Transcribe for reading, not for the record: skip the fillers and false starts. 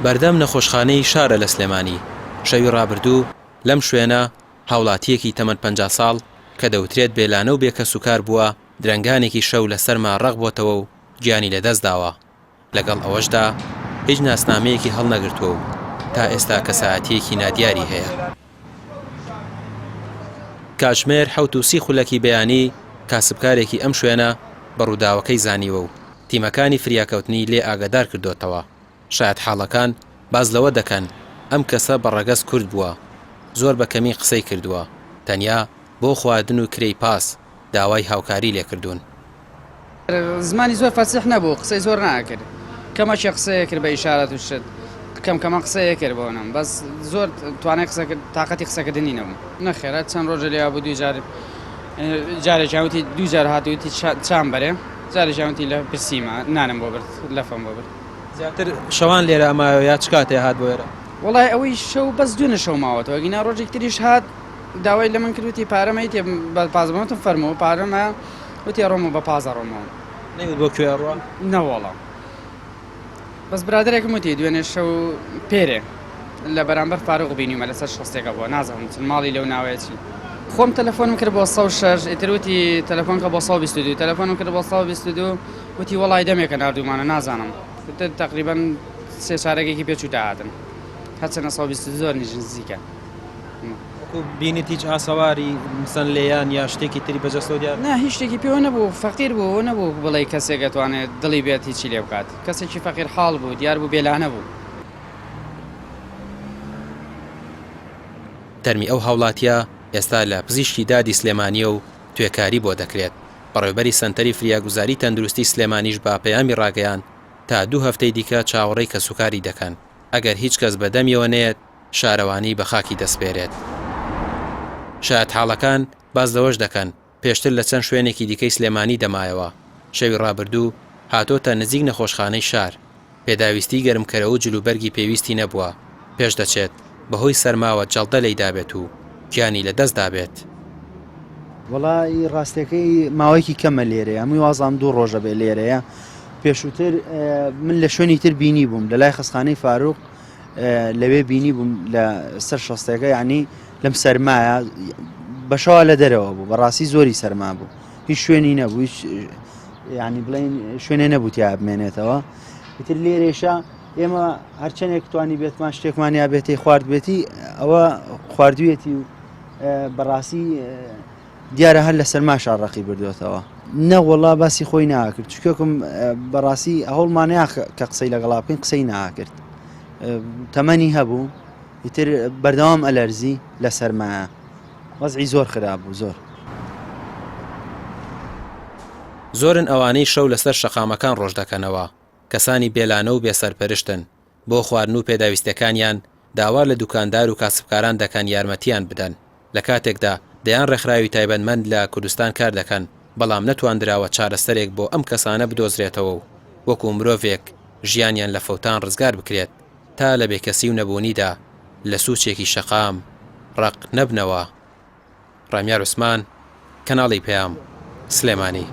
بەردەم نەخۆشخانەی شارە لە سلێمانی شەوی ڕابردوو لەم شوێنە هاوڵاتیەکی تەمەن 50 ساڵ کە دەوترێت بێلانە و بێکە سوکار بووە درەنگانێکی شەو لەسەرما ڕق بۆتەوە و گیانی لەدەست داوە. لەگەڵ ئەوەشدا هیچ ناسنامەیەکی هەڵنەگرتووە و تا ئێستا کەسایەتیەکی نادیاری هەیە. کاتژمێر 30 خولەکی بەیانی کاسبکارێکی ئەم شوێنە بە ڕووداوەکەی زانیوە و تیمەکانی فریاکەوتنی لێ ئاگادار کردوتەوە. شاید حاڵەکان باز لەوە دەکەن ئەم کەسە بەڕەگەز کورد بووە، زۆر بە کەمی قسەی کردووە، تەنیا بۆ خواردن و کرێی پاس داوای هاوکاری لێکردوون. زمانی زۆر فەسیح نەبوو، قسەی زۆر ناکرد، کەمەشی قسەیە کرد بە ئیشارەت و شت کەمە قسەیە کرد بۆنم، بەس زۆر توانای تااقەتی قسەکردنی نەبوو. نەخێرات چەند ڕۆژە لێیا بوو دوی جارێکیاوتی دوو جار هاتووتی چام بەرێ، جارێکیاوتی لە پرسیمە نانم بۆ برد لەفەم بۆ برد. زیاتر شەوان لێرە ئەمایەوە یا چ کاتێ هات بۆ ئێرە؟ وڵای ئەوەی شەو بەس دوونە شەو ماوەتەوە گینا ڕۆژێک تریش هات داوای لە من کردوتی پارەمەی تێ بە پازمەوەتم فەرمەوە پارەمە وتی ڕۆمە بە پازە ڕۆمەوە نەیوت بۆ کوێ ڕۆ؟ نەوەڵە بەس برادێکم وتی دوێنێ شەو پێرێ لە بەرامبەر فارغ بینیمە لەسەر شەستێکە بووە نازانم چ ماڵی لەو ناوەیەکی خۆم تەلەفۆنم کرد بۆ 106 ئیتروتی تەلەفۆنکە بۆ 122 تەلەفۆنم کرد بۆ 122 وتی وەڵای دەمێکە نردومانە نازانم تقریبا سێ چارەگێکی پێچوو داهاتن هەچەنە 122 زۆر نزیکە. بینیت هیچ ئاسەواری مەسەن لێیان یا شتێکی تری بەجەستۆ دیار؟ نه هیچ شتێکی پێوە نەبوو، فەقیر بوو نەبوو بڵێ کەسێک دەتوانێت دڵی بێت هیچی لێ بکات، کەسێکی فەقیر حاڵ بوو دیار بوو بێلانە بوو. تەرمی ئەو هاوڵاتیە ئێستا لە پزیشکی دادی سلێمانیە و توێکاری بۆ دەکرێت. بەڕێوەبەری سەنتەری فریاگوزاری تەندروستی سلێمانیش با پەیامی ڕاگەیان تا 2 هەفتەی دیکە چاوەڕێی کە سوکاری دەکەن ئەگەر هیچ کەس بەدەمیەوە نێت شارەوانی بە خاکی دەسپێرێت. شاید حاڵەکان باز لەوەش دەکەن پێشتر لە چەند شوێنێکی دیکەی سلێمانی دەمایەوە. شەوی ڕابردوو هاتۆتە نزیک نەخۆشخانەی شار، پێداویستی گەرمکەرە و جلوبەرگی پێویستی نەبووە، پێش دەچێت بەهۆی سەرماوە جەڵدە لەی دابێت و گیانی لەدەست دابێت. وڵی ڕاستەکەی ماوەیەکی کەمە لێرەیە، هەمووی وازام 2 ڕۆژە بێ لێرەیە. پێشووتر من لە شوێنی تر بینی بووم لە لای خستخانەی فاروق لەوێ بینی بووم لە سەر شەستەکە، یعنی لەم سەرمایە بەشەوە لە دەرەوە بوو، بەڕاستی زۆری سەرما بوو، هیچ شوێنی نەبوو، هیچ ینی بڵێن شوێنێ نەبوو تیا بمێنێتەوە. تر لێرێشە ئێمە هەرچەندێک توانی بێتمان شتێکمانیا بێتی خوارد بێتی ئەوە خواردوێتی و بەڕاستی دیارە هەر لە سەرما شارڕقی بردوێتەوە. نەوەڵا باسی خۆی ناکرد چکەکم بەڕاستی هەوڵمانەیە کە قسەی لەگەڵا بکەین قسەی ناکرد، تەمەنی هەبوو ئیتر بەردەوام ئەلەرزی لە سەرمایە وەزعی زۆر خراپ بوو. زۆرن ئەوانەی شەو لەسەر شەقامەکان ڕۆژ دەکەنەوە، کەسانی بێلانە و بێسەرپەرشتن، بۆ خواردن و پێداویستەکانیان داوا لە دوکاندار و کاسبکاران دەکەن یارمەتیان بدەن. لە کاتێکدا دەیان ڕێکخراوی تایبەتمەند لە کوردستان کار دەکەن، بەڵام نەتواندراوە چارەسەرێک بۆ ئەم کەسانە بدۆزرێتەوە و وەکو مرۆڤێک ژیانیان لە فەوتان ڕزگار بکرێت تا لە بێکەسی و نەبوونیدا لە سوچێکی شەقام ڕق نەبنەوە. ڕامیار عوسمان، کەناڵی پەیام، سلێمانی.